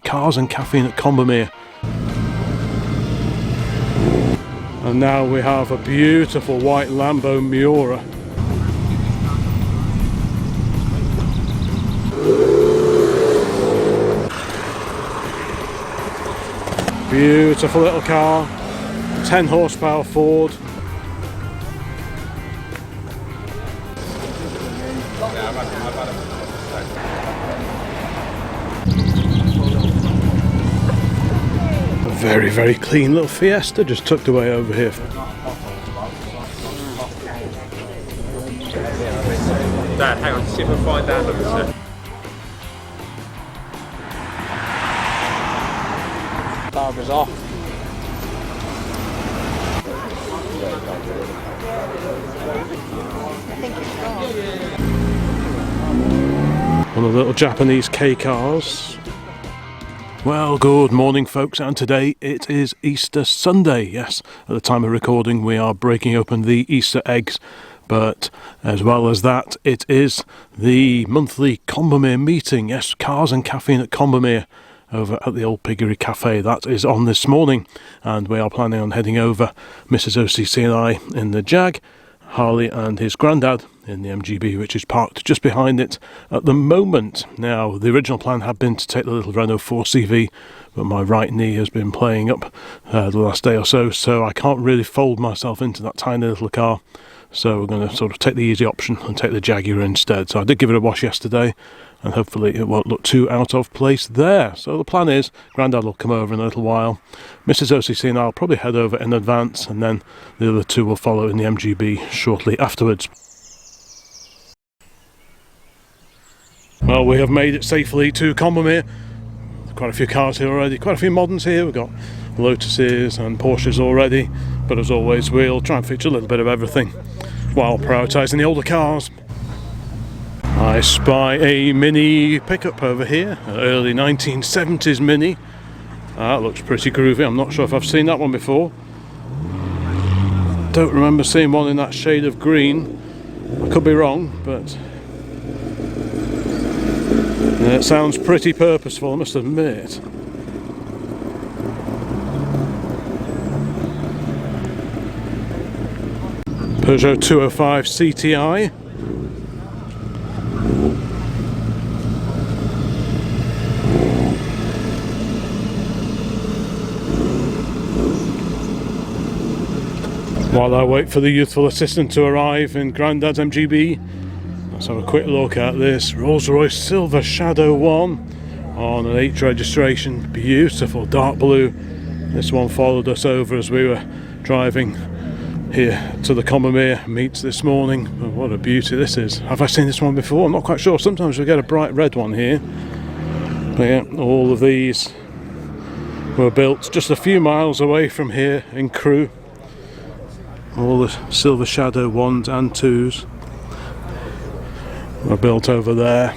Cars and Caffeine at Combermere. And now we have a beautiful white Lambo Miura. Beautiful little car, 10 horsepower Ford. A very, very clean little Fiesta just tucked away over here. Dad, hang on, see if I can find Dad on this. Barbara's off. One of the little Japanese K cars. Well, good morning folks, and today it is Easter Sunday. Yes, at the time of recording we are breaking open the Easter eggs, but as well as that it is the monthly Combermere meeting. Yes, Cars and Caffeine at Combermere over at the Old Piggery Cafe. That is on this morning, and we are planning on heading over, Mrs. OCC and I in the Jag, Harley and his grandad in the MGB, which is parked just behind it at the moment. Now, the original plan had been to take the little Renault 4CV, but my right knee has been playing up the last day or so, so I can't really fold myself into that tiny little car. So we're going to sort of take the easy option and take the Jaguar instead. So I did give it a wash yesterday, and hopefully it won't look too out of place there. So the plan is, Grandad will come over in a little while. Mrs. OCC and I will probably head over in advance, and then the other two will follow in the MGB shortly afterwards. Well, we have made it safely to Combermere. Quite a few cars here already, quite a few moderns here. We've got Lotuses and Porsches already, but as always we'll try and feature a little bit of everything while prioritising the older cars. I spy a Mini pickup over here, an early 1970s Mini. That looks pretty groovy. I'm not sure if I've seen that one before. Don't remember seeing one in that shade of green. I could be wrong, but it sounds pretty purposeful, I must admit. Peugeot 205 CTI. While I wait for the youthful assistant to arrive in Grandad's MGB, let's have a quick look at this Rolls-Royce Silver Shadow 1 on an H registration. Beautiful dark blue. This one followed us over as we were driving here to the Combermere meets this morning. Oh, what a beauty this is. Have I seen this one before? I'm not quite sure. Sometimes we get a bright red one here. But yeah, all of these were built just a few miles away from here in Crewe. All the Silver Shadow 1s and 2s were built over there.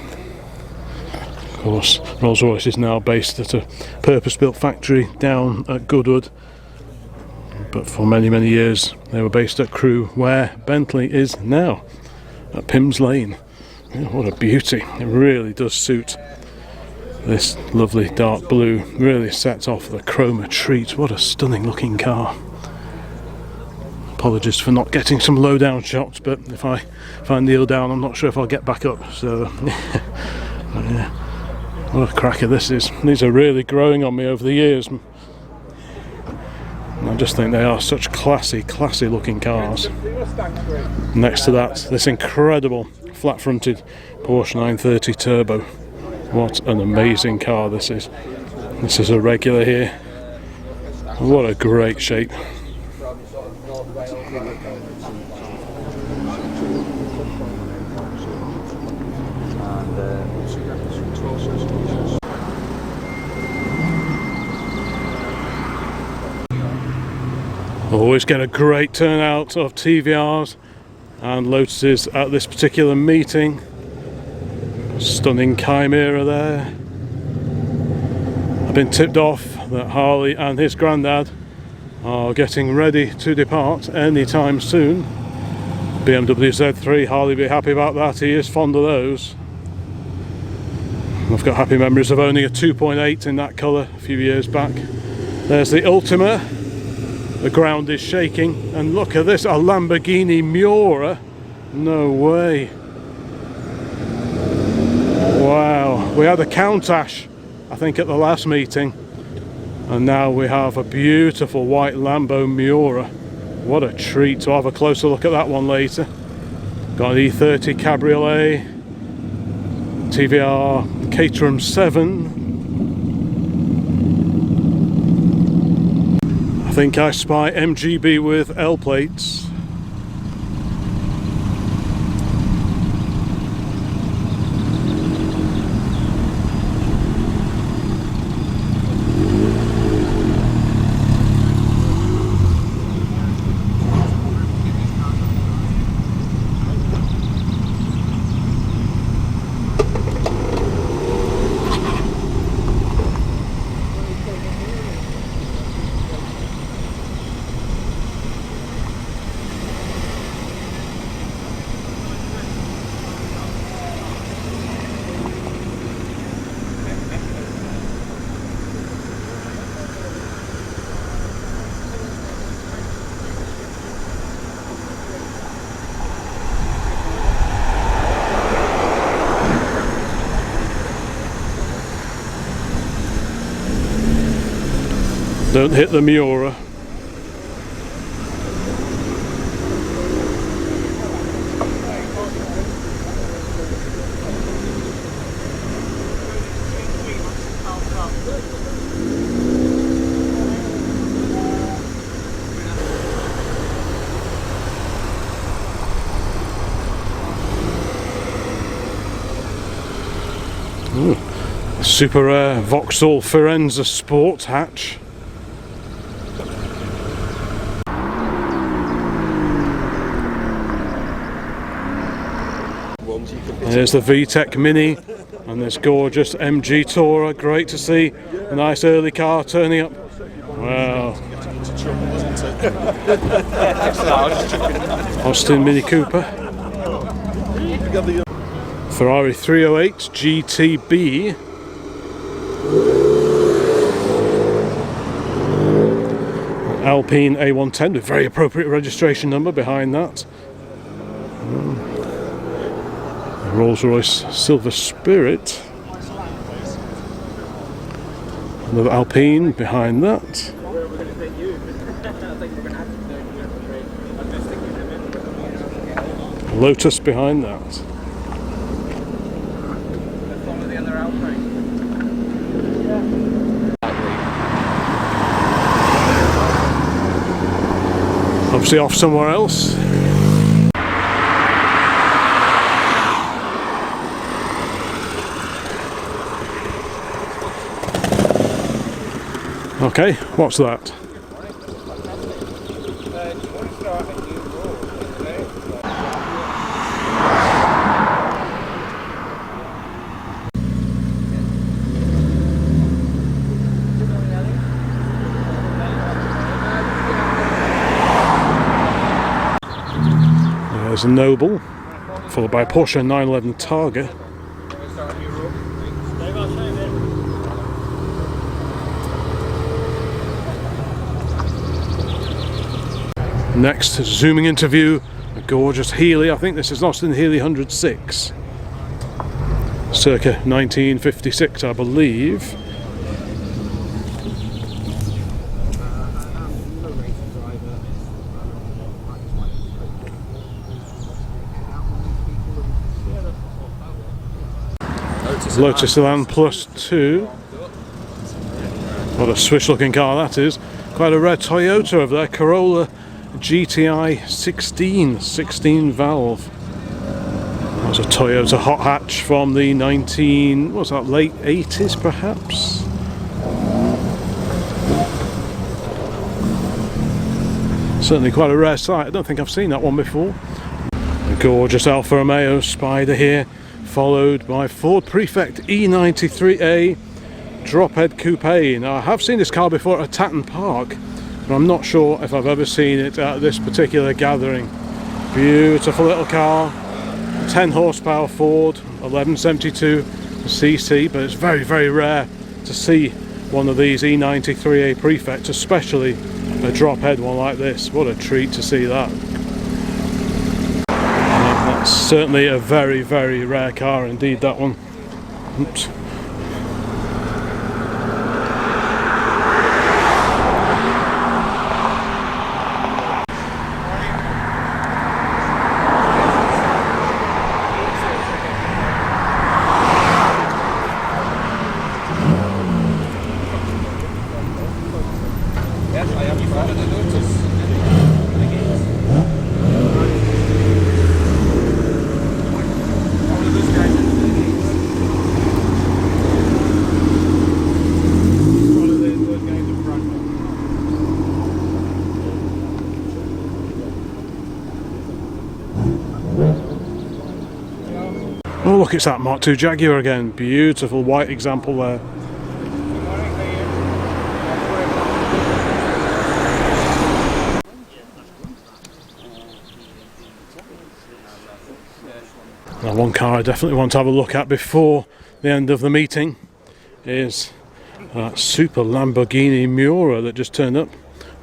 Of course, Rolls-Royce is now based at a purpose-built factory down at Goodwood, but for many years they were based at Crewe, where Bentley is now, at Pims Lane. Yeah, what a beauty. It really does suit this lovely dark blue. Really sets off the chroma treat. What a stunning looking car. Apologies for not getting some low down shots, but if I kneel down I'm not sure if I'll get back up, so yeah, what a cracker this is. These are really growing on me over the years, and I just think they are such classy looking cars. Next to that, this incredible flat fronted Porsche 930 Turbo. What an amazing car this is. This is a regular here. What a great shape. Always get a great turnout of TVRs and Lotuses at this particular meeting. Stunning Chimera there. I've been tipped off that Harley and his grandad are getting ready to depart anytime soon. BMW Z3, Harley be happy about that, he is fond of those. I've got happy memories of owning a 2.8 in that colour a few years back. There's the Ultima. The ground is shaking, and look at this, a Lamborghini Miura. No way. Wow, we had a Countach, I think, at the last meeting, and now we have a beautiful white Lambo Miura. What a treat to have a closer look at that one later. Got an E30 Cabriolet, TVR Caterham 7. I think I spy MGB with L plates. Don't hit the Miura. Ooh, super rare Vauxhall Firenze Sport hatch. There's the VTEC Mini and this gorgeous MG Tourer. Great to see a nice early car turning up. Wow. Austin Mini Cooper. Ferrari 308 GTB. Alpine A110 with very appropriate registration number behind that. Rolls-Royce Silver Spirit. Another Alpine behind that. Lotus behind that. Obviously off somewhere else. Okay, what's that? There's a Noble, followed by a Porsche 911 Targa. Next, zooming into view, a gorgeous Healey. I think this is Austin Healey 106. Circa 1956, I believe. Lotus Elan Plus 2. What a swish looking car that is. Quite a rare Toyota over there, Corolla GTI 16 valve. That was a Toyota hot hatch from the late 80s perhaps? Certainly quite a rare sight. I don't think I've seen that one before. A gorgeous Alfa Romeo Spider here, followed by Ford Prefect E93A drophead coupe. Now I have seen this car before at Tatton Park, but I'm not sure if I've ever seen it at this particular gathering. Beautiful little car, 10 horsepower Ford, 1172 cc, but it's very, very rare to see one of these E93A Prefect, especially a drop head one like this. What a treat to see that. That's certainly a very, very rare car indeed, that one. Oops. Oh, look, it's that Mk2 Jaguar again. Beautiful white example there. Now, one car I definitely want to have a look at before the end of the meeting is that super Lamborghini Miura that just turned up,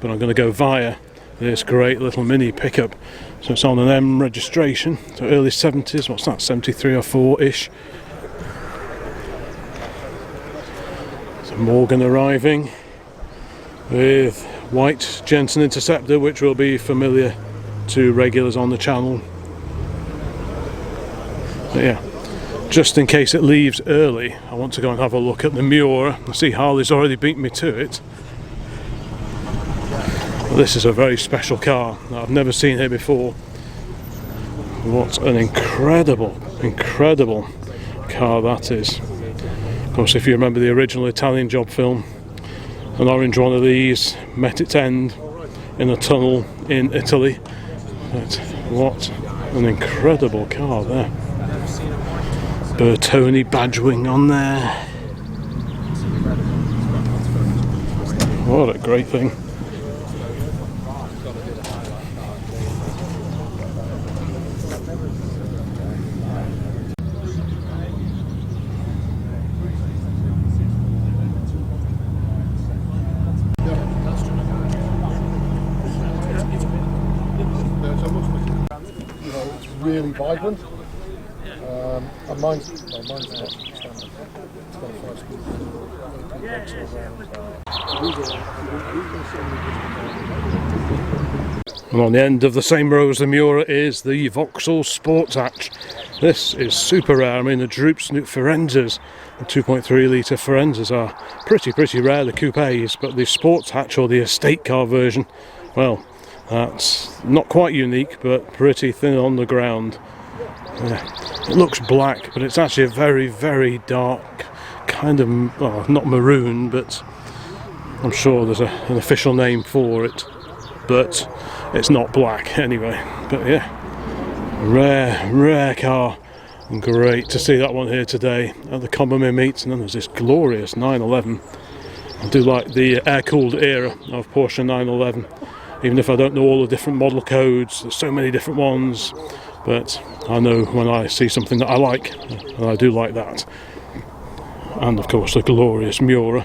but I'm going to go via this great little mini pickup. So it's on an M registration, so early 70s, what's that, 73 or 4-ish. So Morgan arriving with white Jensen Interceptor, which will be familiar to regulars on the channel. But yeah, just in case it leaves early, I want to go and have a look at the Miura. I see Harley's already beat me to it. This is a very special car that I've never seen here before. What an incredible, incredible car that is. Of course, if you remember the original Italian Job film, an orange one of these met its end in a tunnel in Italy. But what an incredible car there. Bertone badge wing on there. What a great thing. Really vibrant, and mine's not standard. It's got a 5-speed. And on the end of the same row as the Miura is the Vauxhall Sports Hatch. This is super rare. I mean, the Droop Snoot Firenzas, the 2.3 litre Firenzas are pretty rare, the coupes, but the Sports Hatch, or the estate car version, well, that's not quite unique, but pretty thin on the ground. It looks black, but it's actually a very, very dark kind of, well, not maroon, but I'm sure there's an official name for it, but it's not black anyway. But yeah, rare car, and great to see that one here today at the Combermere meets. And then there's this glorious 911. I do like the air-cooled era of Porsche 911. Even if I don't know all the different model codes, there's so many different ones, but I know when I see something that I like, and I do like that. And of course the glorious Miura,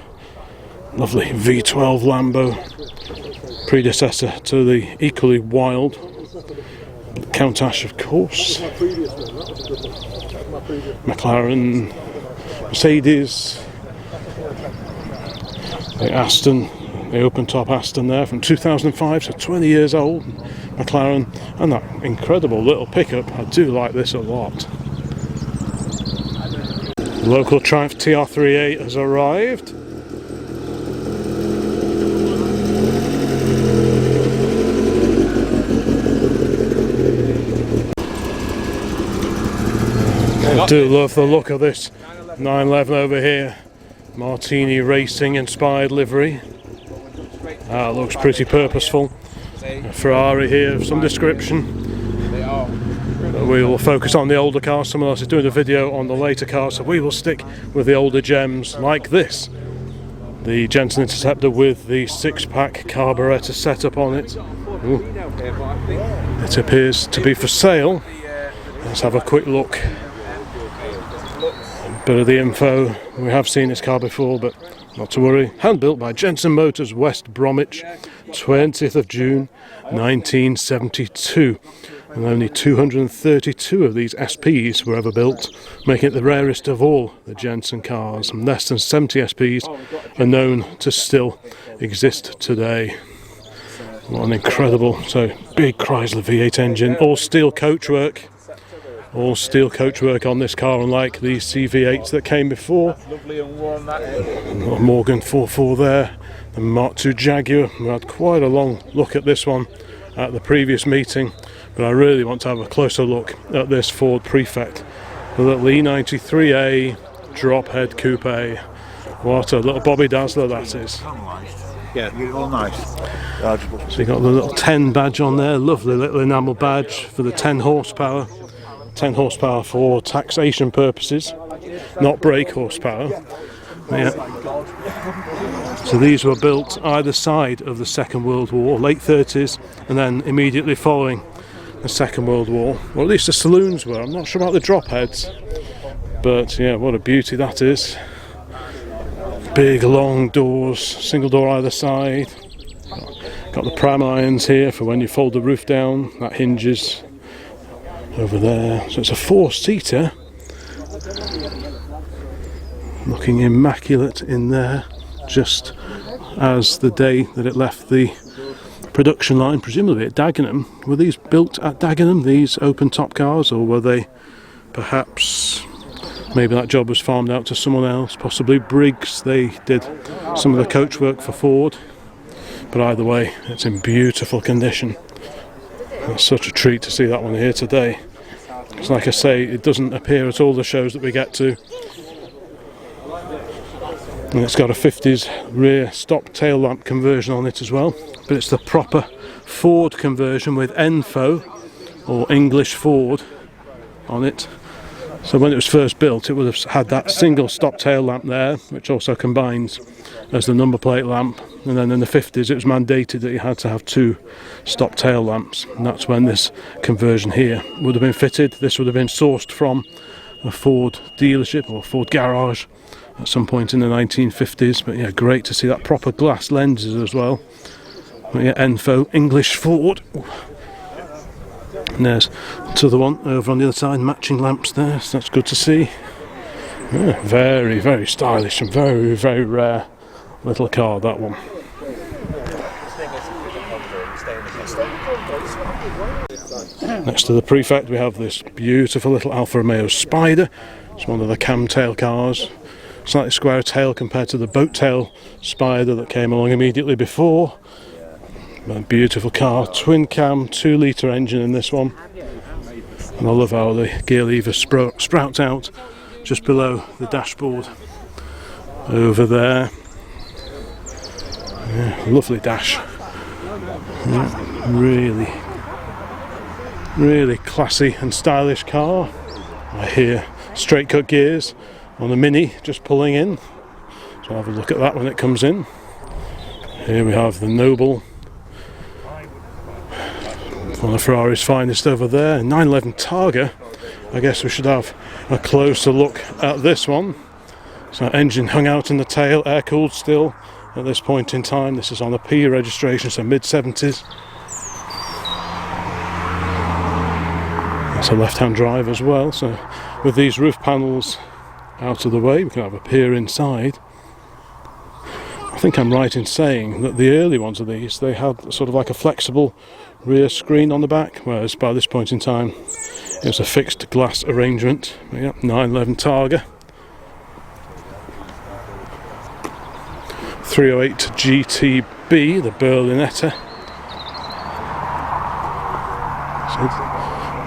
lovely V12 Lambo, predecessor to the equally wild Countach, of course, McLaren, Mercedes, the Aston, the open top Aston there from 2005, so 20 years old, McLaren, and that incredible little pickup. I do like this a lot. The local Triumph TR3A has arrived. I do love the look of this 911 over here. Martini Racing inspired livery. That looks pretty purposeful. A Ferrari here of some description. We will focus on the older cars. Someone else is doing a video on the later cars, so we will stick with the older gems like this. The Jensen Interceptor with the 6-pack carburetor setup on it. Ooh. It appears to be for sale. Let's have a quick look. Bit of the info. We have seen this car before, but not to worry. Hand built by Jensen Motors, West Bromwich, 20th of June 1972. And only 232 of these SPs were ever built, making it the rarest of all the Jensen cars. And less than 70 SPs are known to still exist today. What an incredible, so big Chrysler V8 engine, all steel coachwork. All steel coachwork on this car, unlike the CV8s that came before. Morgan 4.4 there, the Mark II Jaguar. We had quite a long look at this one at the previous meeting, but I really want to have a closer look at this Ford Prefect, the little E93A drophead coupe. What a little Bobby Dazzler that is. Yeah, all nice. So you got the little 10 badge on there, lovely little enamel badge for the 10 horsepower. 10 horsepower for taxation purposes, not brake horsepower. Yeah. So these were built either side of the Second World War, late 30s, and then immediately following the Second World War. Or at least the saloons were. I'm not sure about the drop heads, but yeah, what a beauty that is. Big long doors, single door either side. Got the pram irons here for when you fold the roof down, that hinges over there. So it's a 4-seater, looking immaculate in there, just as the day that it left the production line, presumably at Dagenham. Were these built at Dagenham, these open top cars, or were they perhaps, maybe that job was farmed out to someone else, possibly Briggs? They did some of the coach work for Ford, but either way it's in beautiful condition. It's such a treat to see that one here today. Because like I say, it doesn't appear at all the shows that we get to. And it's got a 50s rear stop tail lamp conversion on it as well. But it's the proper Ford conversion with ENFO, or English Ford, on it. So when it was first built, it would have had that single stop tail lamp there, which also combines as the number plate lamp. And then in the 50s it was mandated that you had to have 2 stop tail lamps, and that's when this conversion here would have been fitted. This would have been sourced from a Ford dealership or Ford garage at some point in the 1950s. But yeah, great to see that proper glass lenses as well. But yeah, ENFO, English Ford. And there's the other one over on the other side, matching lamps there, so that's good to see. Yeah, very, very stylish and very, very rare little car, that one. Next to the Prefect we have this beautiful little Alfa Romeo Spider. It's one of the camtail cars, slightly square tail compared to the boat tail Spider that came along immediately before. A beautiful car, twin cam 2-litre engine in this one, and I love how the gear lever sprouts out just below the dashboard over there. Yeah, lovely dash. Yeah, really classy and stylish car. I hear straight cut gears on the Mini just pulling in, so I'll have a look at that when it comes in. Here we have the Noble, one of Ferrari's finest over there, 911 Targa. I guess we should have a closer look at this one. So engine hung out in the tail, air cooled still at this point in time. This is on a P registration, so mid-70s. It's a left-hand drive as well, so with these roof panels out of the way we can have a peer inside. I think I'm right in saying that the early ones of these, they had sort of like a flexible rear screen on the back, whereas by this point in time it was a fixed glass arrangement. Yeah, 911 Targa. 308 GTB, the Berlinetta. So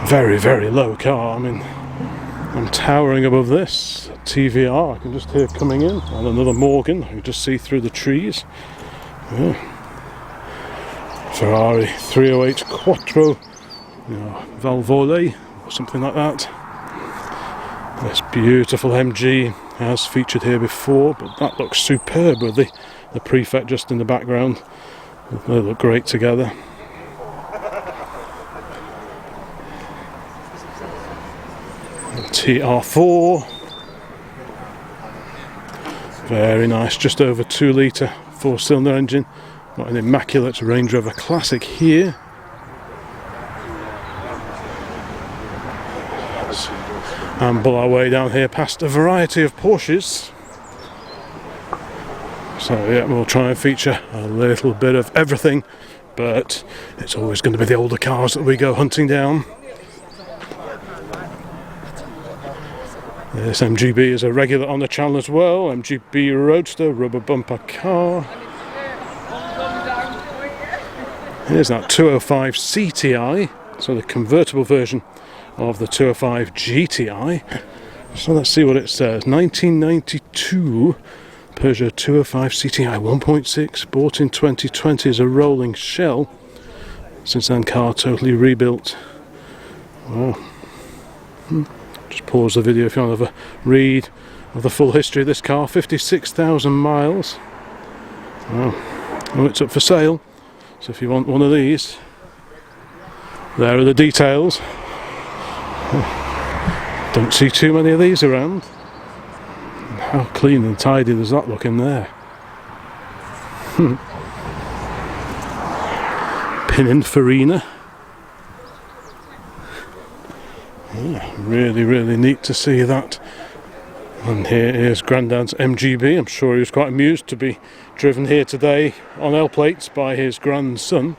very, very low car. I mean, I'm towering above this. TVR, I can just hear coming in, and another Morgan, I can just see through the trees. Yeah. Ferrari 308 Quattro, Valvole, or something like that. This beautiful MG has featured here before, but that looks superb with the Prefect just in the background. They look great together. TR4, Very nice, just over 2 litre 4-cylinder engine. Got an immaculate Range Rover Classic here. Let's amble our way down here past a variety of Porsches. So yeah, we'll try and feature a little bit of everything, but it's always going to be the older cars that we go hunting down. This MGB is a regular on the channel as well. MGB Roadster, rubber bumper car. Here's that 205 CTI, so the convertible version of the 205 GTI. So let's see what it says. 1992 Peugeot 205 CTI 1.6, bought in 2020 as a rolling shell. Since then, car totally rebuilt. Oh. Just pause the video if you want to have a read of the full history of this car. 56,000 miles. Oh, it's up for sale. So if you want one of these, there are the details. Oh, don't see too many of these around. How clean and tidy does that look in there? Pininfarina. Yeah, really neat to see that. And here is Grandad's MGB. I'm sure he was quite amused to be driven here today on L plates by his grandson.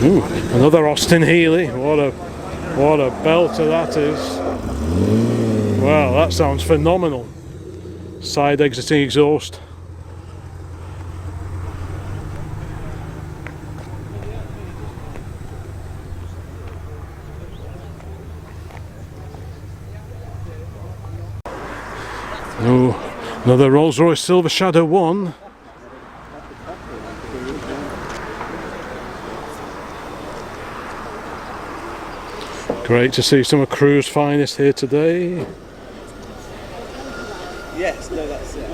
Ooh, another Austin Healey. What a belter that is. Wow, that sounds phenomenal. Side exiting exhaust. Oh, another Rolls-Royce Silver Shadow 1. Great to see some of Crew's finest here today. Yes, no, that's it.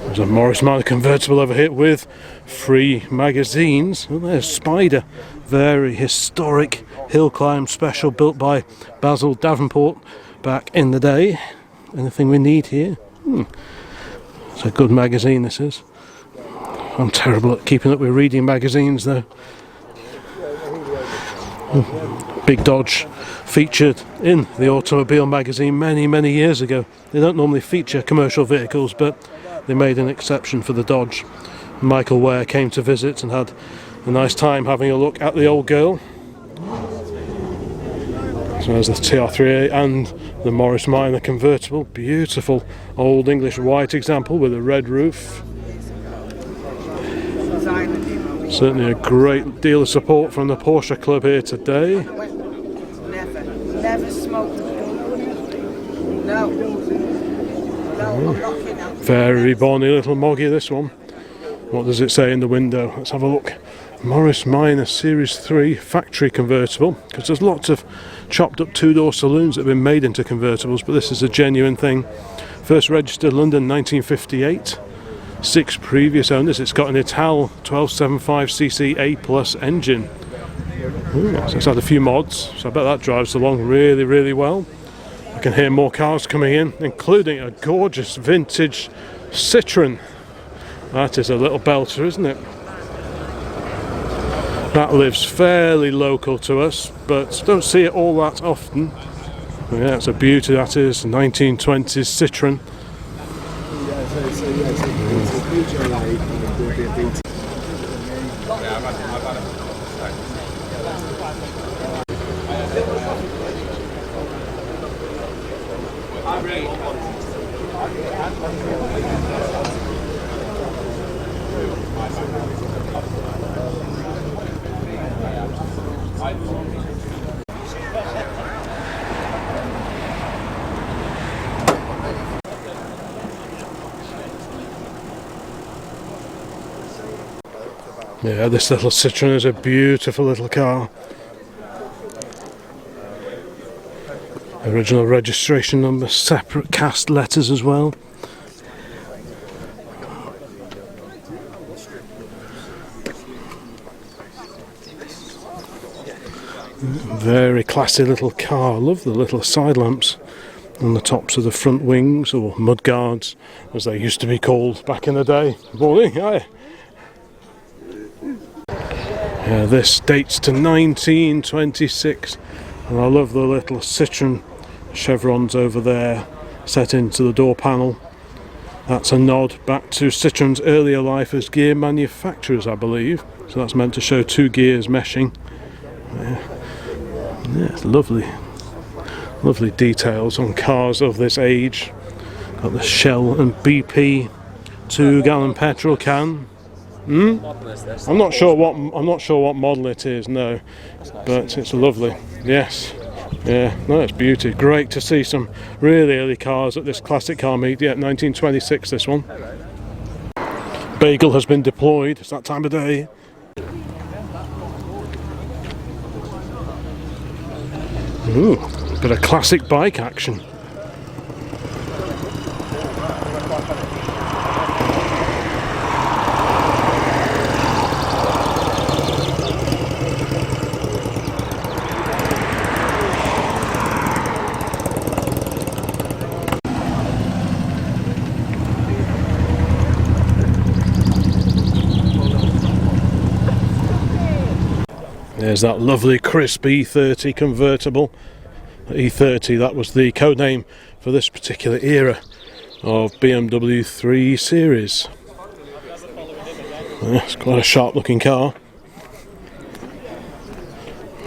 There's a Morris Minor convertible over here with free magazines. Oh, there's Spider. Very historic hill climb special built by Basil Davenport back in the day. Anything we need here? It's a good magazine, this is. I'm terrible at keeping up with reading magazines though. Big Dodge featured in the Automobile magazine many years ago. They don't normally feature commercial vehicles, but they made an exception for the Dodge. Michael Ware came to visit and had a nice time having a look at the old girl. So there's the TR3A and the Morris Minor convertible. Beautiful old English white example with a red roof. Certainly a great deal of support from the Porsche club here today. Never smoked. No. Very bonny little moggy, this one. What does it say in the window? Let's have a look. Morris Minor Series 3 factory convertible, because there's lots of chopped up two-door saloons that have been made into convertibles, but this is a genuine thing. First registered London 1958. 6 previous owners. It's got an Ital 1275cc A+ engine. Ooh, so it's had a few mods, so I bet that drives along really well. I can hear more cars coming in, including a gorgeous vintage Citroen. That is a little belter, isn't it? That lives fairly local to us, but don't see it all that often. Yeah, it's a beauty, that is. 1920s Citroen. Yeah, this little Citroen is a beautiful little car. Original registration number, separate cast letters as well. Very classy little car. Love the little side lamps on the tops of the front wings, or mudguards as they used to be called back in the day. Morning, hi. This dates to 1926, and I love the little Citroen chevrons over there set into the door panel. That's a nod back to Citroen's earlier life as gear manufacturers, I believe. So that's meant to show two gears meshing. Yeah, it's lovely. Lovely details on cars of this age. Got the Shell and BP 2-gallon petrol can. I'm not sure what model it is, no, but it's lovely. Yes, yeah, no, it's beauty. Great to see some really early cars at this classic car meet. Yeah, 1926 this one. Bagel has been deployed. It's that time of day. Ooh, bit of classic bike action. There's that lovely crisp E30 convertible. E30, that was the code name for this particular era of BMW 3 Series. Yeah, it's quite a sharp looking car.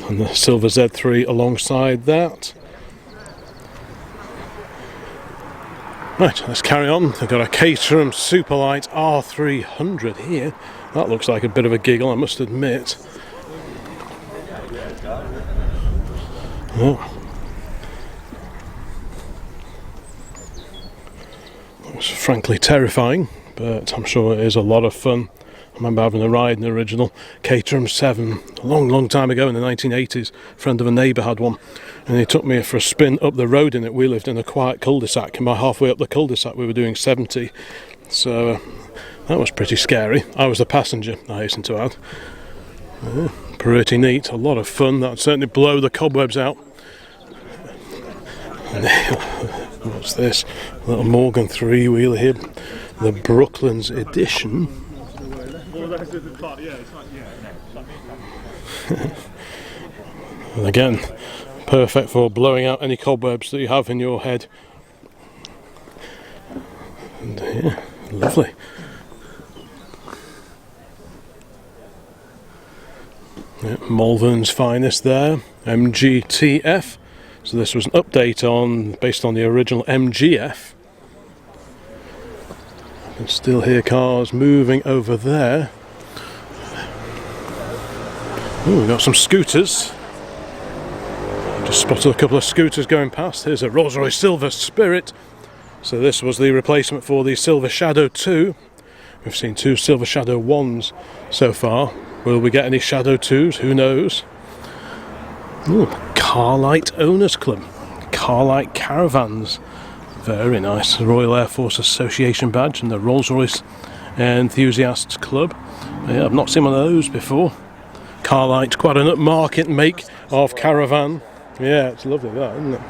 And the silver Z3 alongside that. Right, let's carry on. They've got a Caterham Superlight R300 here. That looks like a bit of a giggle, I must admit. Oh. That was frankly terrifying, but I'm sure it is a lot of fun. I remember having a ride in the original Caterham 7 a long time ago in the 1980s. A friend of a neighbour had one, and he took me for a spin up the road in it. We lived in a quiet cul-de-sac, and by halfway up the cul-de-sac we were doing 70, so that was pretty scary. I was the passenger, I hasten to add. Pretty neat, a lot of fun. That would certainly blow the cobwebs out. What's this? A little Morgan three-wheeler here, the Brooklands edition. And again, perfect for blowing out any cobwebs that you have in your head. And yeah, lovely. Yeah, Malvern's finest there, MGTF. So this was an update based on the original MGF. I can still hear cars moving over there. Oh, we've got some scooters. Just spotted a couple of scooters going past. Here's a Rolls-Royce Silver Spirit. So this was the replacement for the Silver Shadow 2. We've seen two Silver Shadow 1s so far. Will we get any Shadow 2s? Who knows? Ooh, Carlight Owners Club. Carlight Caravans. Very nice. Royal Air Force Association badge and the Rolls-Royce Enthusiasts Club. Yeah, I've not seen one of those before. Carlight, quite an upmarket make of caravan. Yeah, it's lovely that, isn't it?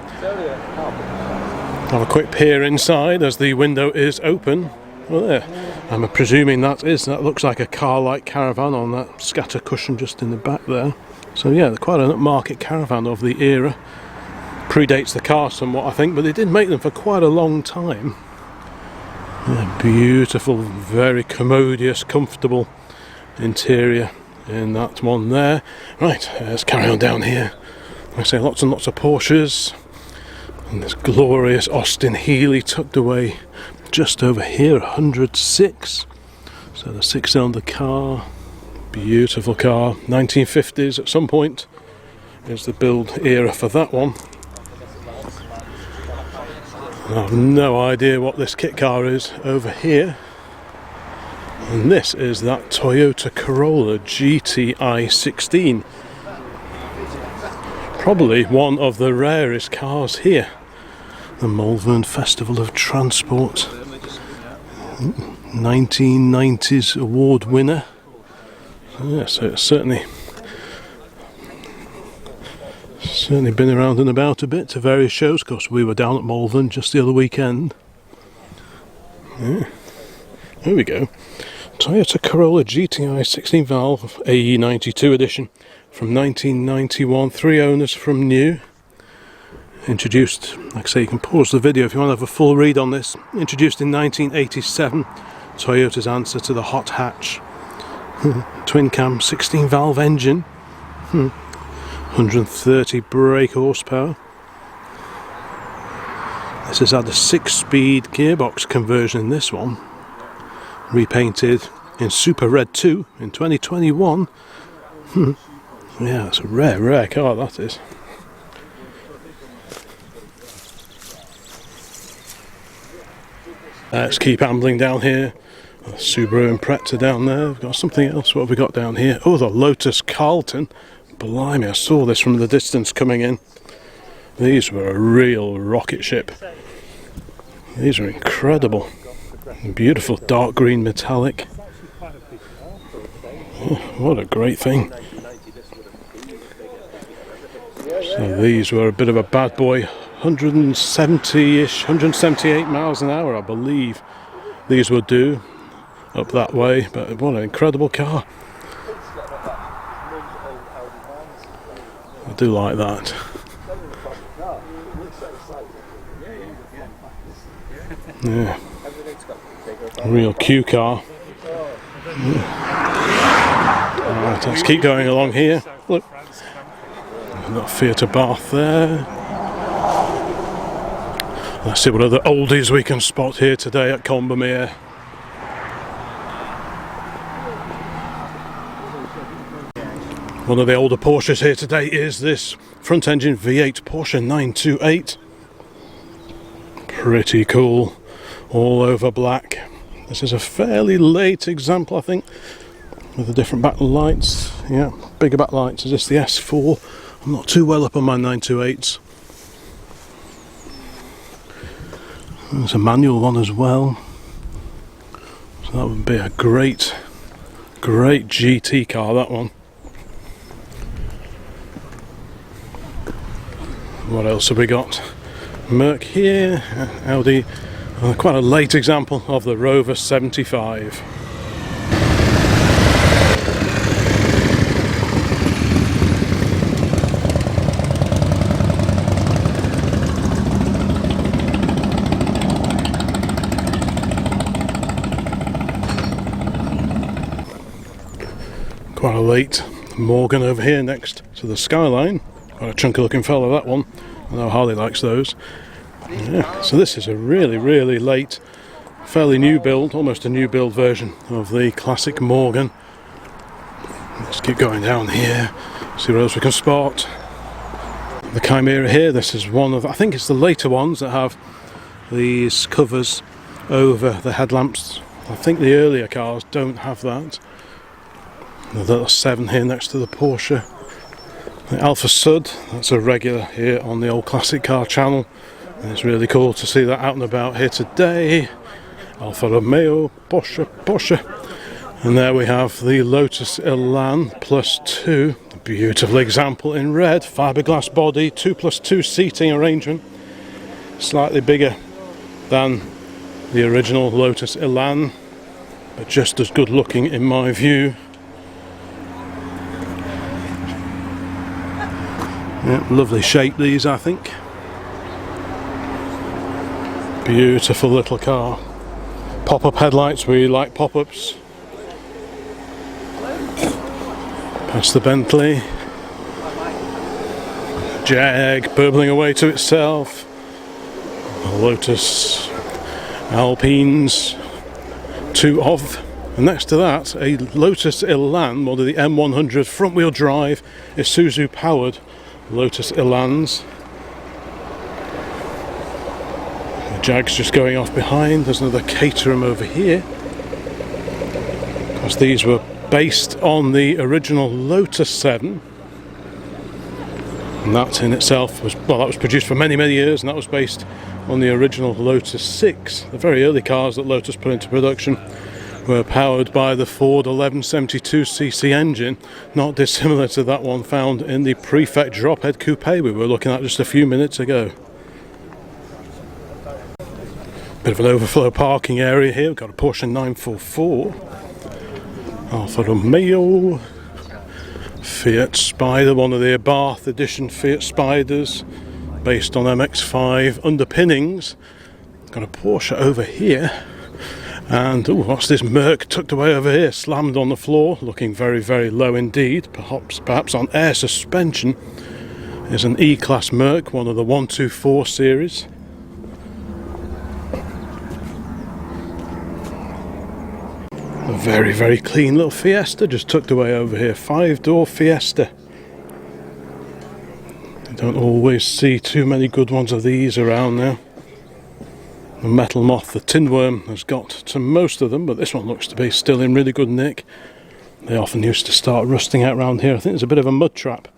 Have a quick peer inside as the window is open. Well, there. I'm presuming that looks like a Carlight caravan on that scatter cushion just in the back there. So yeah, quite an upmarket caravan of the era. Predates the car somewhat, I think, but they did make them for quite a long time. Yeah, beautiful, very commodious, comfortable interior in that one there. Right, let's carry on down here. I say lots and lots of Porsches. And this glorious Austin Healey tucked away just over here, 106. So the 6-cylinder car, beautiful car, 1950s at some point is the build era for that one. I have no idea what this kit car is over here. And this is that Toyota Corolla GTI 16. Probably one of the rarest cars here. The Malvern Festival of Transport 1990s award winner. Yeah, so it's certainly Certainly been around and about a bit to various shows, because we were down at Malvern just the other weekend. Yeah. There we go. Toyota Corolla GTI 16 valve AE92 edition from 1991, 3 owners from new. Introduced, like I say, you can pause the video if you want to have a full read on this. Introduced in 1987, Toyota's answer to the hot hatch. Twin cam 16 valve engine, 130 brake horsepower. This has had a 6-speed gearbox conversion in this one, repainted in Super Red 2 in 2021. Yeah, it's a rare car, that is. Let's keep ambling down here. Subaru Impreza down there. We've got something else. What have we got down here? Oh, the Lotus Carlton. Blimey, I saw this from the distance coming in. These were a real rocket ship. These are incredible. Beautiful dark green metallic. Oh, what a great thing. So these were a bit of a bad boy. 170-ish, 178 miles an hour, I believe these would do up that way, but what an incredible car. I do like that. Yeah, a real Q car. Alright, let's keep going along here. Look, we've got Fiat Abarth there. Let's see what other oldies we can spot here today at Combermere. One of the older Porsches here today is this front engine V8 Porsche 928. Pretty cool, all over black. This is a fairly late example, I think, with the different backlights. Yeah, bigger backlights. Is this the S4? I'm not too well up on my 928s. There's a manual one as well, so that would be a great GT car, that one. What else have we got? Merc here, Audi, quite a late example of the Rover 75. Quite a late Morgan over here next to the Skyline. Quite a chunky looking fellow, that one. I know Harley likes those. Yeah, so this is a really late, fairly new build, almost a new build version of the classic Morgan. Let's keep going down here, see what else we can spot. The Chimera here, this is one of, I think it's the later ones that have these covers over the headlamps. I think the earlier cars don't have that. The little 7 here next to the Porsche. The Alfa Sud, that's a regular here on the old classic car channel. And it's really cool to see that out and about here today. Alfa Romeo, Porsche. And there we have the Lotus Elan Plus 2. A beautiful example in red. Fiberglass body, 2+2 seating arrangement. Slightly bigger than the original Lotus Elan, but just as good looking in my view. Yeah, lovely shape these, I think. Beautiful little car. Pop-up headlights, we like pop-ups. Past the Bentley. Jag burbling away to itself. Lotus Alpines, 2 of. And next to that, a Lotus Elan, one of the M100 front-wheel drive, Isuzu powered Lotus Elans. The Jag's just going off behind. There's another Caterham over here. Because these were based on the original Lotus 7. And that in itself was, well, that was produced for many years, and that was based on the original Lotus 6, the very early cars that Lotus put into production. were powered by the Ford 1172cc engine, not dissimilar to that one found in the Prefect drophead coupe we were looking at just a few minutes ago. Bit of an overflow parking area here. We've got a Porsche 944, Alfa Romeo, Fiat Spider, one of the Abarth edition Fiat Spiders based on MX-5 underpinnings. Got a Porsche over here, and what's this Merc tucked away over here, slammed on the floor, looking very, very low indeed, perhaps on air suspension. Is an E-Class Merc, one of the 124 series. A very, very clean little Fiesta just tucked away over here, 5-door Fiesta. You don't always see too many good ones of these around now. The metal moth, the tin worm, has got to most of them, but this one looks to be still in really good nick. They often used to start rusting out around here. I think there's a bit of a mud trap,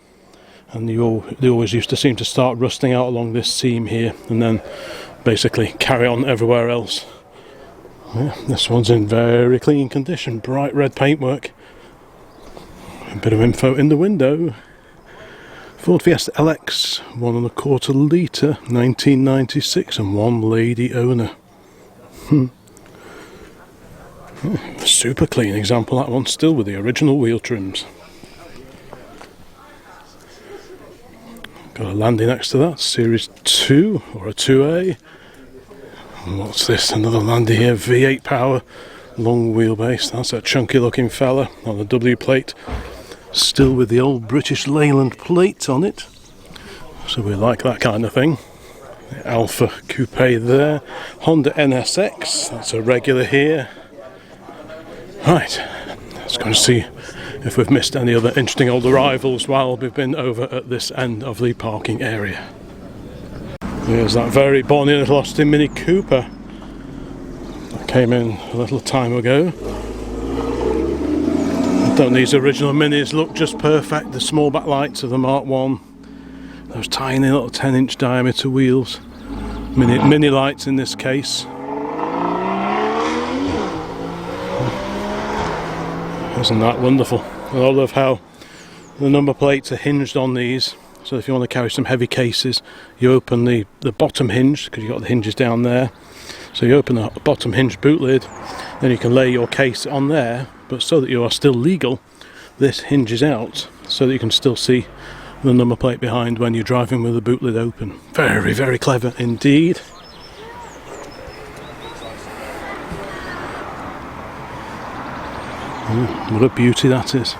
and they always used to seem to start rusting out along this seam here and then basically carry on everywhere else. Yeah, this one's in very clean condition, bright red paintwork. A bit of info in the window. Ford Fiesta LX, 1.25 litre, 1996, and one lady owner. Super clean example, that one, still with the original wheel trims. Got a Landy next to that, Series 2 or a 2A. And what's this? Another Landy here, V8 power, long wheelbase. That's a chunky looking fella on the W plate. Still with the old British Leyland plate on it, so we like that kind of thing. The Alfa coupe there, Honda NSX, that's a regular here. Right, let's go and see if we've missed any other interesting old arrivals while we've been over at this end of the parking area. Here's that very bonny little Austin Mini Cooper that came in a little time ago. Don't these original Minis look just perfect? The small backlights of the Mark 1, those tiny little 10-inch diameter wheels, mini lights in this case. Isn't that wonderful? I love how the number plates are hinged on these, so if you want to carry some heavy cases, you open the bottom hinge, because you've got the hinges down there. So you open the bottom hinge boot lid, then you can lay your case on there, but so that you are still legal, this hinges out so that you can still see the number plate behind when you're driving with the boot lid open. Very, very clever indeed. What a beauty that is.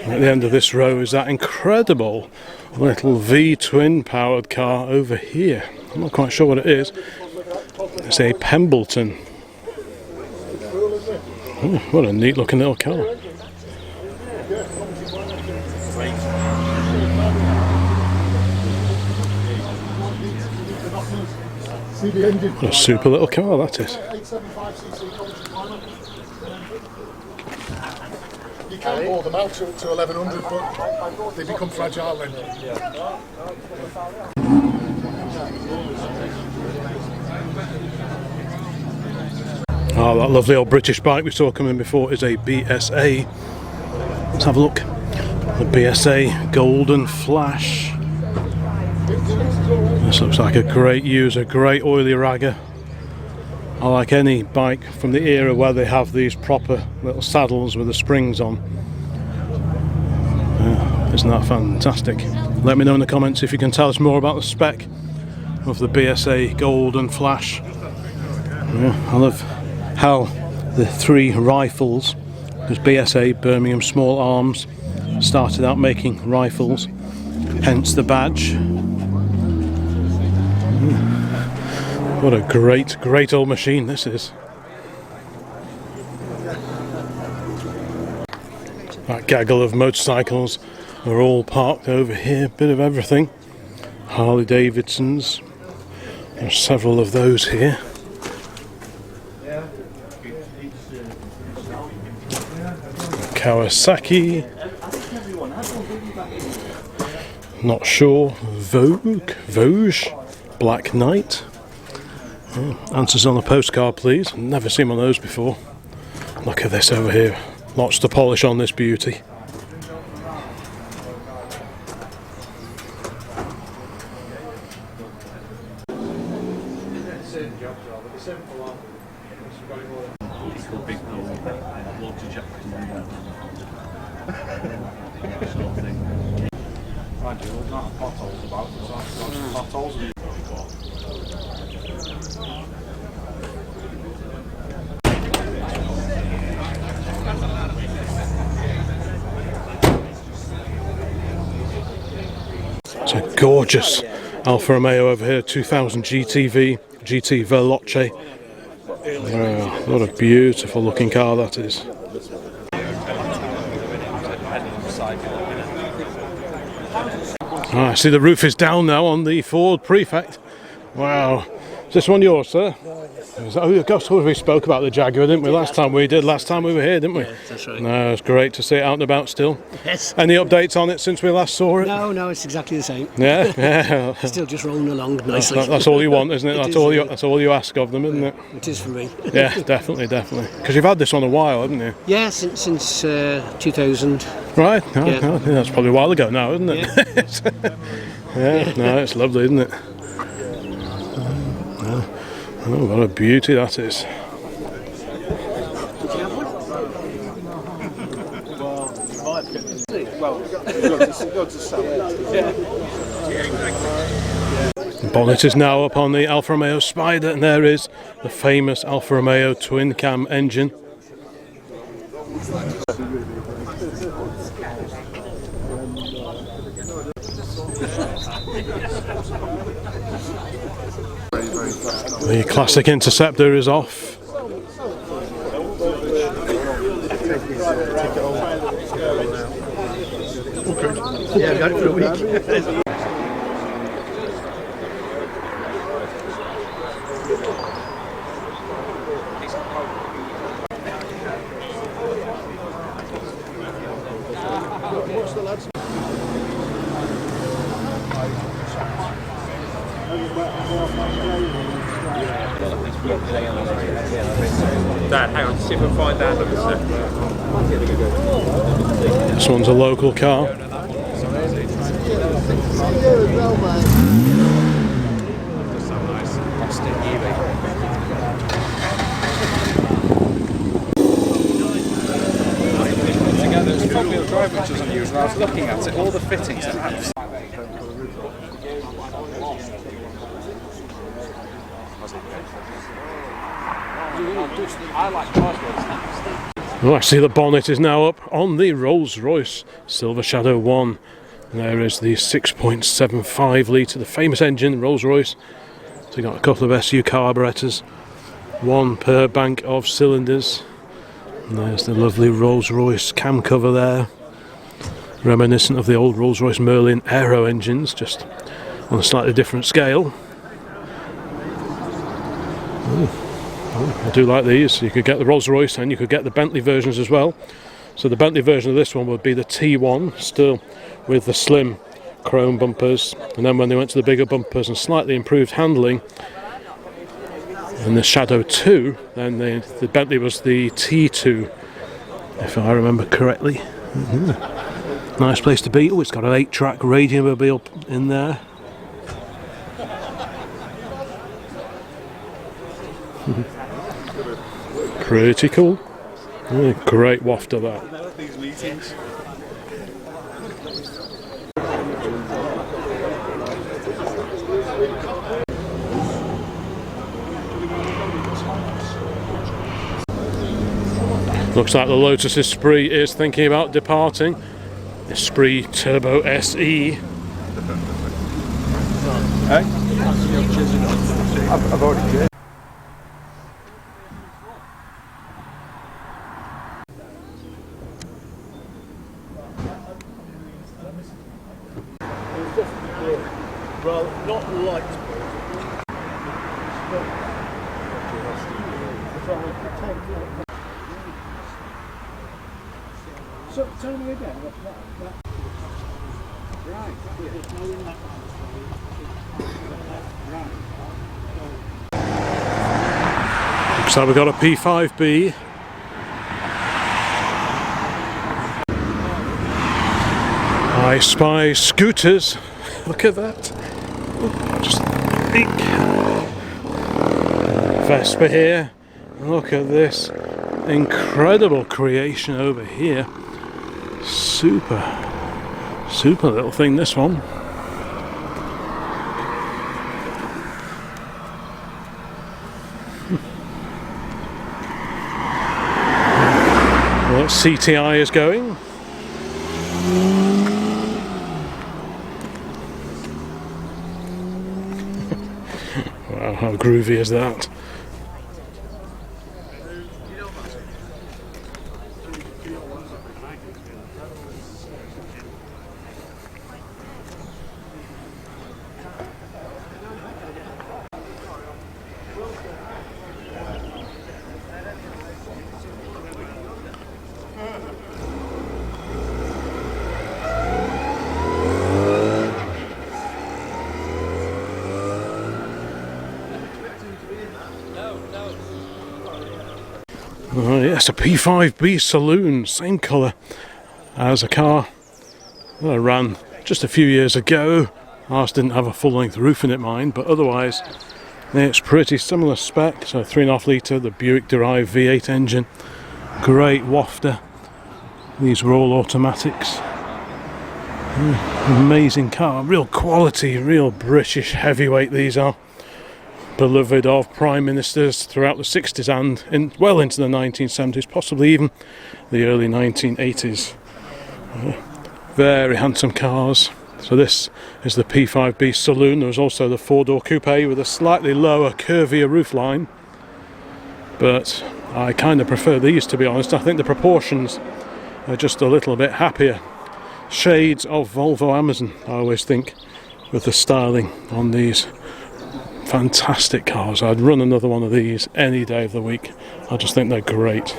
At the end of this row is that incredible little V-twin powered car over here. I'm not quite sure what it is. It's a Pembleton. Oh, what a neat looking little car. What a super little car that is. You can board them out to 1100, but they become fragile then. Oh, that lovely old British bike we saw coming before is a BSA. Let's have a look. The BSA Golden Flash. This looks like a great user, great oily ragger. I like any bike from the era where they have these proper little saddles with the springs on. Isn't that fantastic? Let me know in the comments if you can tell us more about the spec of the BSA Golden Flash. I love how the three rifles, because BSA, Birmingham Small Arms, started out making rifles, hence the badge. What a great old machine this is. That gaggle of motorcycles are all parked over here, bit of everything. Harley Davidsons, there's several of those here. Kawasaki. Not sure. Vogue. Black Knight. Answers on a postcard, please. Never seen one of those before. Look at this over here. Lots to polish on this beauty. It's a gorgeous Alfa Romeo over here, 2000 GTV, GT Veloce. Wow, what a beautiful looking car that is. I see the roof is down now on the Ford Prefect. Wow. Is this one yours, sir? Oh, gosh, we spoke about the Jaguar, didn't we? Last time we were here, didn't we? Yeah, that's right. No, it's great to see it out and about still. Yes. Any updates on it since we last saw it? No, it's exactly the same. Yeah, yeah. Still just rolling along nicely. That's all you want, isn't it? It That's all you ask of them, isn't it? It is for me. Yeah, definitely. Because you've had this one a while, haven't you? Yeah, since 2000. Right. Oh, Yeah. oh, that's probably a while ago now, isn't it? Yeah. No, it's lovely, isn't it? Oh, what a beauty that is. The bonnet is now up on the Alfa Romeo Spider, and there is the famous Alfa Romeo twin cam engine. The classic Interceptor is off. Yeah, I got it for a week. Dad, hang on, see if I can find Dad. Look at This one's a local car. There's a front-wheel drive which doesn't use, and I was looking at it, all the fittings are absolutely. I like Oh, I see the bonnet is now up on the Rolls-Royce Silver Shadow 1. And there is the 6.75 litre, the famous engine, Rolls-Royce. So you've got a couple of SU carburetors, one per bank of cylinders. And there's the lovely Rolls-Royce cam cover there, reminiscent of the old Rolls-Royce Merlin Aero engines, just on a slightly different scale. I do like these. You could get the Rolls-Royce and you could get the Bentley versions as well. So the Bentley version of this one would be the T1, still with the slim chrome bumpers, and then when they went to the bigger bumpers and slightly improved handling, and the Shadow 2, then the Bentley was the T2, if I remember correctly. Nice place to be. Oh, it's got an 8-track Radiomobile in there. Pretty cool. Yeah, great waft of that. Looks like the Lotus Esprit is thinking about departing. Esprit Turbo SE. I've already cheered. Well, not light. tell me again. Right. So we've got a P5B. I spy scooters. Look at that. Just eek. Vespa here. Look at this incredible creation over here. Super little thing, this one. Well, CTI is going. Wow, how groovy is that? Oh yes, a P5B saloon, same colour as a car that I ran just a few years ago. Ours didn't have a full-length roof in it, mine, but otherwise it's pretty similar spec. So 3.5 litre, the Buick derived V8 engine, great wafter. These were all automatics. Amazing car, real quality, real British heavyweight these are. Beloved of prime ministers throughout the 60s and well into the 1970s, possibly even the early 1980s. Very handsome cars. So this is the P5B saloon. There was also the 4-door coupe with a slightly lower, curvier roofline, but I kind of prefer these, to be honest. I think the proportions are just a little bit happier. Shades of Volvo Amazon, I always think, with the styling on these. Fantastic cars. I'd run another one of these any day of the week. I just think they're great.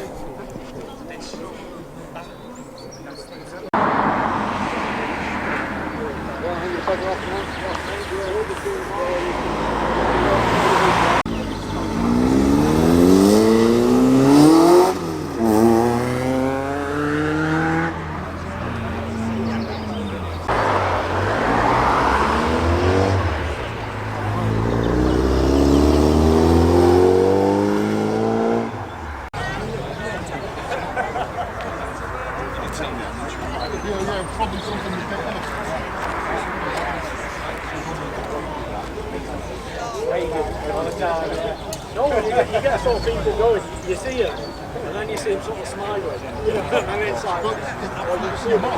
You get sort of people going, you see them, and then you see them sort of smiling, and it's like, well, you see them in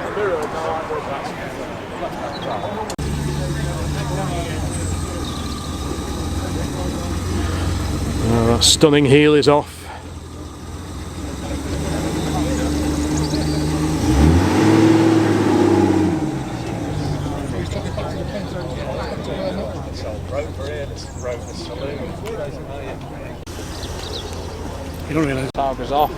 the mirror, and they're like, well, that stunning Healeys off. You don't realise. Power goes off.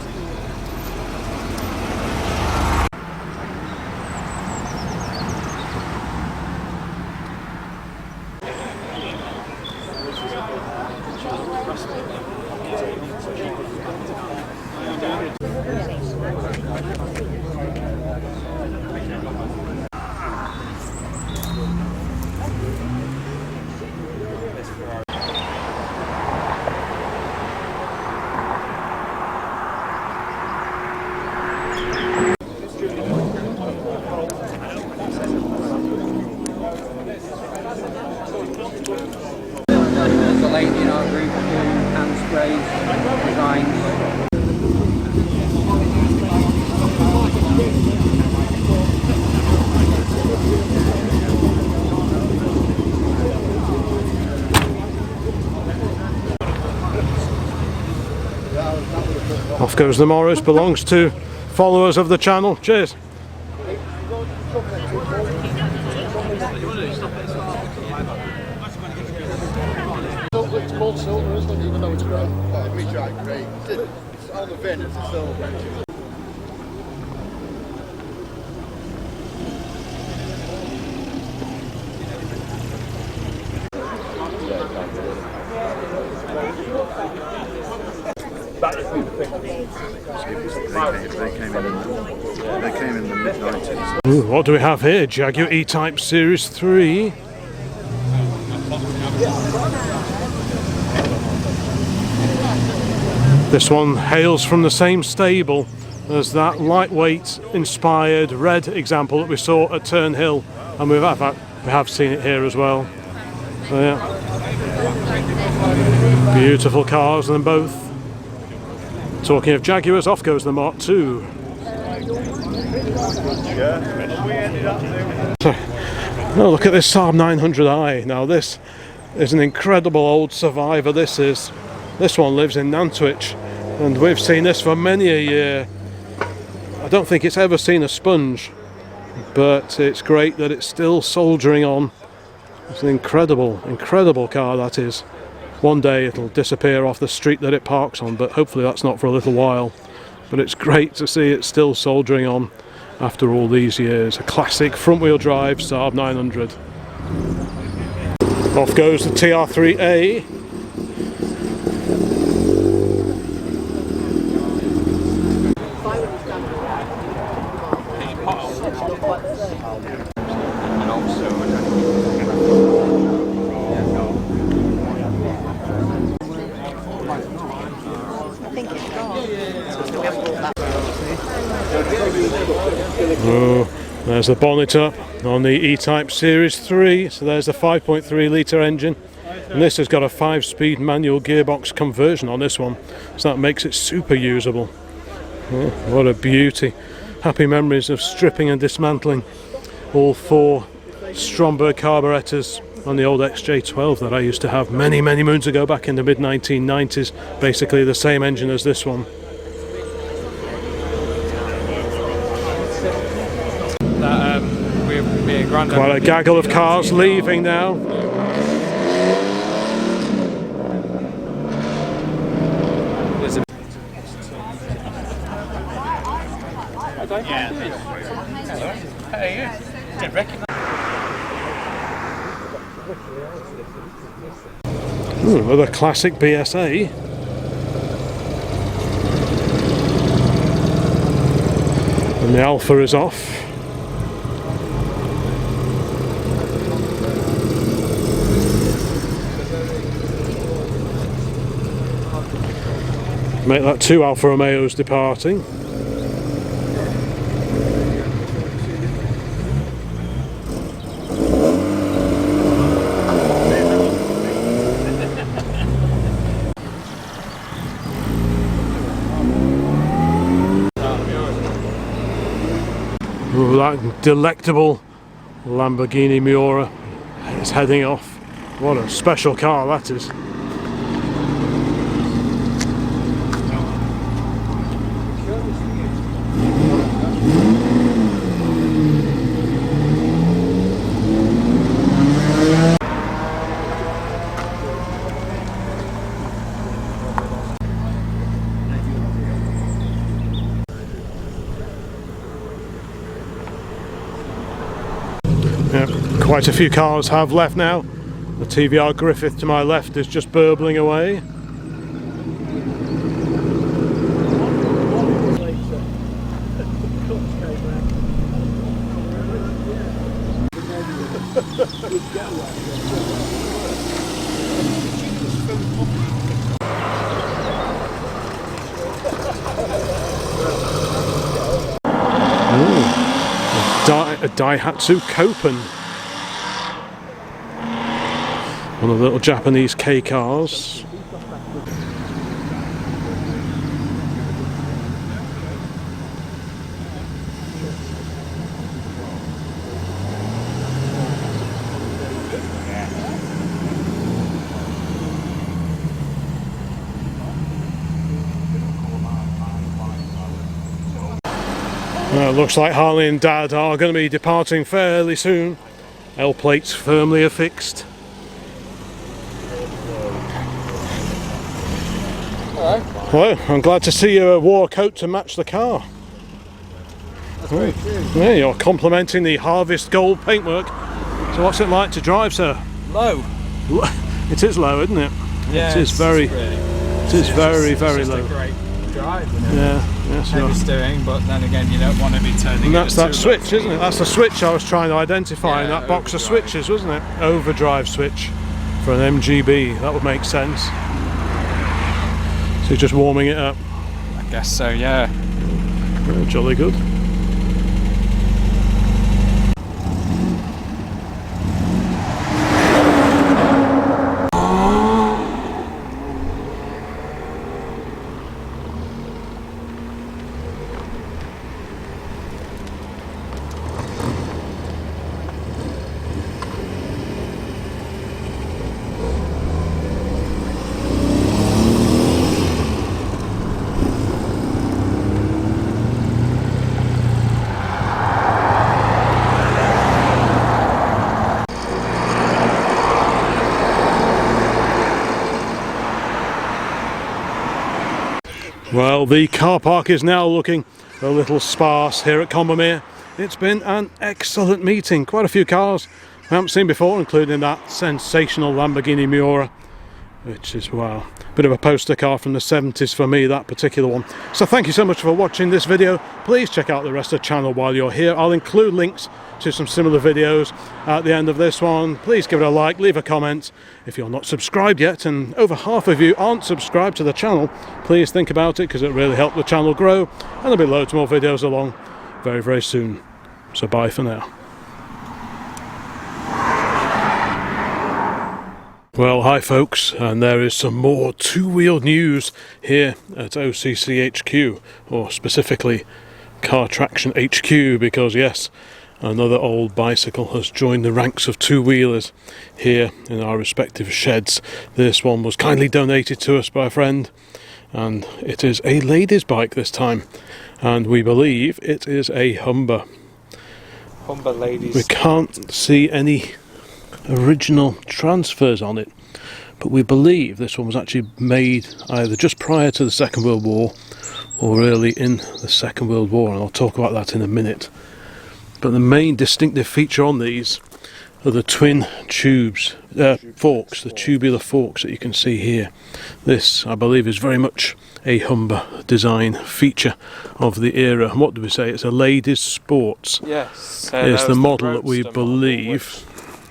Off goes the Morris, belongs to followers of the channel. Cheers. It's called silver, isn't it? Even though it's grey. Oh, we try grey. It's on the VIN, it's a silver. They came in the mid-90s. Ooh, what do we have here? Jaguar E-Type Series 3. This one hails from the same stable as that lightweight inspired red example that we saw at Turnhill, and we have seen it here as well. So yeah, beautiful cars, them both. Talking of Jaguars, off goes the Mark II. Oh, look at this Saab 900i. Now this is an incredible old survivor. This one lives in Nantwich, and we've seen this for many a year. I don't think it's ever seen a sponge, but it's great that it's still soldiering on. It's an incredible car, that is. One day it'll disappear off the street that it parks on, but hopefully that's not for a little while. But it's great to see it still soldiering on after all these years. A classic front-wheel drive Saab 900. Off goes the TR3A. Oh, there's the bonnet up on the E-Type Series 3. So there's the 5.3 litre engine, and this has got a 5-speed manual gearbox conversion on this one, so that makes it super usable. Oh, what a beauty. Happy memories of stripping and dismantling all 4 Stromberg carburetors on the old XJ12 that I used to have many moons ago, back in the mid-1990s. Basically the same engine as this one. Quite a gaggle of cars leaving now. Ooh, another classic BSA. And the Alfa is off. Make that 2 Alfa Romeos departing. Ooh, that delectable Lamborghini Miura is heading off. What a special car that is. Quite a few cars have left now. The TVR Griffith to my left is just burbling away. A Daihatsu Coupe, one of the little Japanese K cars. Looks like Harley and Dad are going to be departing fairly soon. L plates firmly affixed. Hello. Hello, I'm glad to see you wore a coat to match the car. That's great. Cheers. Yeah, you're complimenting the Harvest Gold paintwork. So what's it like to drive, sir? Low. It is low, isn't it? Yeah, it is very, really, it is very low. Great drive, you know. Yeah, so Heavy steering, but then again, you don't want to be turning. and that's it at that too switch, much. isn't it? That's the switch I was trying to identify in Yeah, that box of overdrive. switches, wasn't it? Overdrive switch for an MGB. That would make sense. So you're just warming it up. I guess so, yeah. Jolly good. Well, the car park is now looking a little sparse here at Combermere. It's been an excellent meeting. Quite a few cars I haven't seen before, including that sensational Lamborghini Miura, which is, wow, bit of a poster car from the 70s for me, that particular one. So thank you so much for watching this video. Please check out the rest of the channel while you're here. I'll include links to some similar videos at the end of this one. Please give it a like, leave a comment. If you're not subscribed yet, and over half of you aren't subscribed to the channel, please think about it, because it really helps the channel grow, and there'll be loads more videos along very, very soon. So bye for now. Well, hi folks, and there is some more two-wheel news here at OCC HQ, or specifically Car Traction HQ, because yes, another old bicycle has joined the ranks of two-wheelers here in our respective sheds. This one was kindly donated to us by a friend, and it is a lady's bike this time, and we believe it is a Humber. Humber ladies. We can't see any original transfers on it, but we believe this one was actually made either just prior to the Second World War or early in the Second World War, and I'll talk about that in a minute. But the main distinctive feature on these are the twin forks, the tubular forks that you can see here. This, I believe, is very much a Humber design feature of the era. And what do we say? It's a ladies' sports. Yes. It's the model that we believe.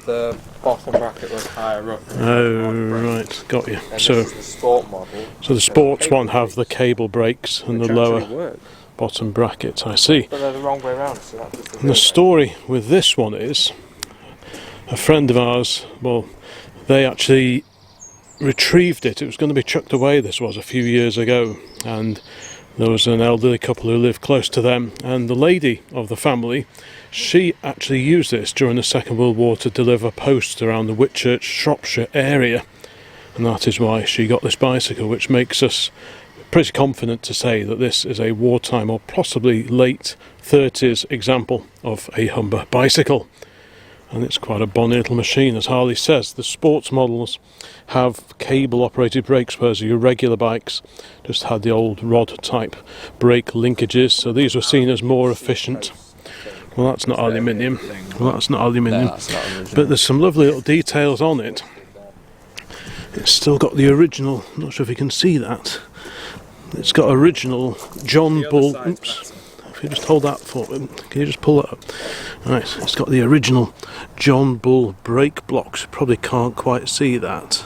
The bottom bracket was higher up. Oh, right, got you. And So, this is the sport model. so the sports one have the cable brakes and the Which lower actually work. bottom brackets. I see. But they're the wrong way around. So that just And the story with this one is a friend of ours, well, they actually retrieved it. It was going to be chucked away, this was, a few years ago, and there was an elderly couple who lived close to them, and the lady of the family, she actually used this during the Second World War to deliver posts around the Whitchurch, Shropshire area, and that is why she got this bicycle, which makes us pretty confident to say that this is a wartime or possibly late 30s example of a Humber bicycle. And it's quite a bonny little machine, as Harley says. The sports models have cable operated brakes, whereas your regular bikes just had the old rod type brake linkages, so these were seen as more efficient. Well, that's not aluminium. Well, that's not aluminium. But there's some lovely little details on it. It's still got the original, I'm not sure if you can see that. It's got original John Bull. Oops. If you just hold that for me, can you just pull that up? Right, it's got the original John Bull brake blocks. Probably can't quite see that,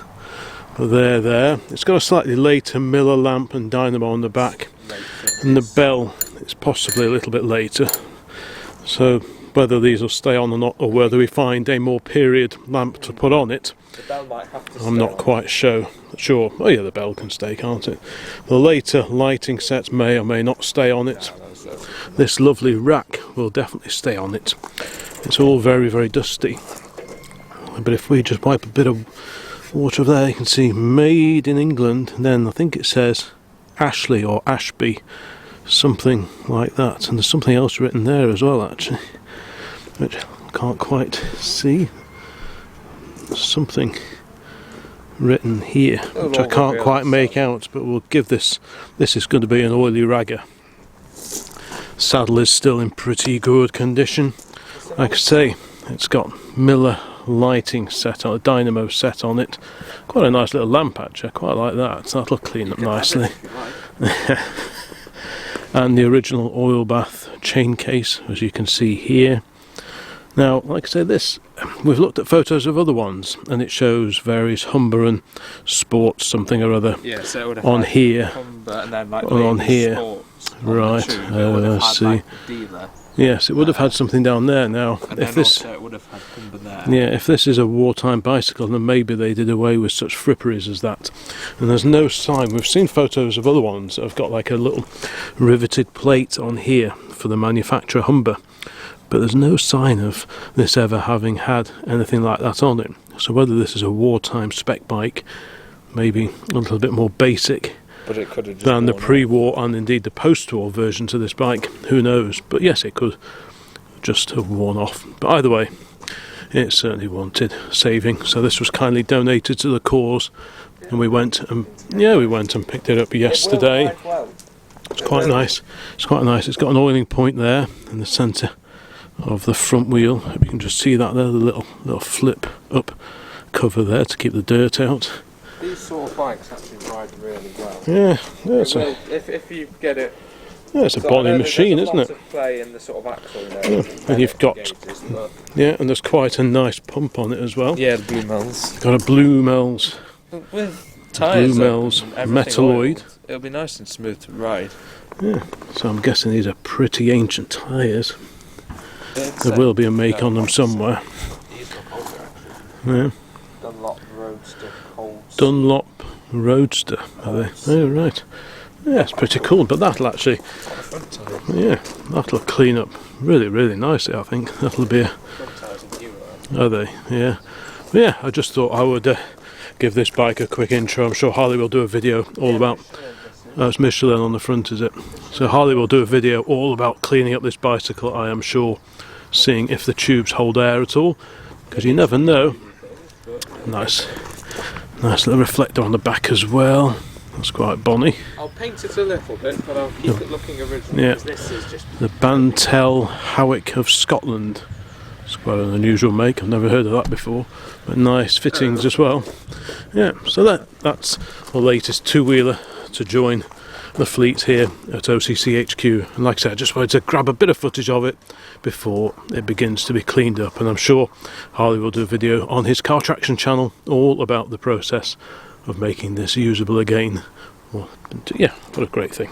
but they're there. It's got a slightly later Miller lamp and dynamo on the back, and the bell is possibly a little bit later. So whether these will stay on or not, or whether we find a more period lamp to put on it, I'm not quite sure. Oh yeah, the bell can stay, can't it? The later lighting sets may or may not stay on it. This lovely rack will definitely stay on it. It's all very, very dusty. But if we just wipe a bit of water over there, you can see made in England, and then I think it says Ashley or Ashby, something like that. And there's something else written there as well, actually, which I can't quite see. Something written here, which I can't quite make out, but we'll give this is going to be an oily ragger. Saddle is still in pretty good condition. Like I say, it's got Miller lighting set on, a dynamo set on it. Quite a nice little lamp actually, I quite like that, so that'll clean up nicely. And the original oil bath chain case, as you can see here. Now, like I say, this, we've looked at photos of other ones, and it shows various Humber and Sports something or other Yeah, so it would have on had here. Humber and then like On here. Sports on Right, the tube. It would have had see. like the dealer. Yes, it would have had something down there. Now, And if then this, also it would have had Humber there. yeah, if this is a wartime bicycle, then maybe they did away with such fripperies as that. And there's no sign. We've seen photos of other ones that have got like a little riveted plate on here for the manufacturer Humber, but there's no sign of this ever having had anything like that on it. So whether this is a wartime spec bike, maybe a little bit more basic But it could have just than the worn pre-war and indeed the post-war versions of this bike, who knows. But yes, it could just have worn off. But either way, it certainly wanted saving, so this was kindly donated to the cause, and we went and picked it up yesterday. It's quite nice. It's quite nice. It's got an oiling point there in the centre of the front wheel. Hope you can just see that there, the little flip up cover there to keep the dirt out. These sort of bikes actually ride really well. Yeah, It will, if you get it. it's a bonny machine, isn't it? There's a lot of play in the sort of axle there. And you've got, Gauges, but and there's quite a nice pump on it as well. yeah, the Blue Mel's. Got a Blue Mel's, With tyres, Blue Mel's Metalloid. It'll be nice and smooth to ride. Yeah, so I'm guessing these are pretty ancient tyres. There will be a make on them somewhere. These look older. Yeah. Dunlop Roadster Colts. Dunlop Roadster, are they? Oh, right. Yeah, it's pretty cool, but that'll actually, that'll clean up really, really nicely, I think. That'll be a... Are they? Yeah. But yeah, I just thought I would give this bike a quick intro. I'm sure Harley will do a video all about... it's Michelin on the front, is it? So Harley will do a video all about cleaning up this bicycle, I am sure, seeing if the tubes hold air at all, because you never know. Nice little reflector on the back as well. That's quite bonny. I'll paint it a little bit, but I'll keep it looking original. Yeah. Because this is just The Bantel Howick of Scotland. It's quite an unusual make. I've never heard of that before, but nice fittings as well. Yeah. So that's the latest two-wheeler to join the fleet here at OCC HQ, and like I said, I just wanted to grab a bit of footage of it before it begins to be cleaned up, and I'm sure Harley will do a video on his Car Traction channel all about the process of making this usable again. Well, yeah, what a great thing.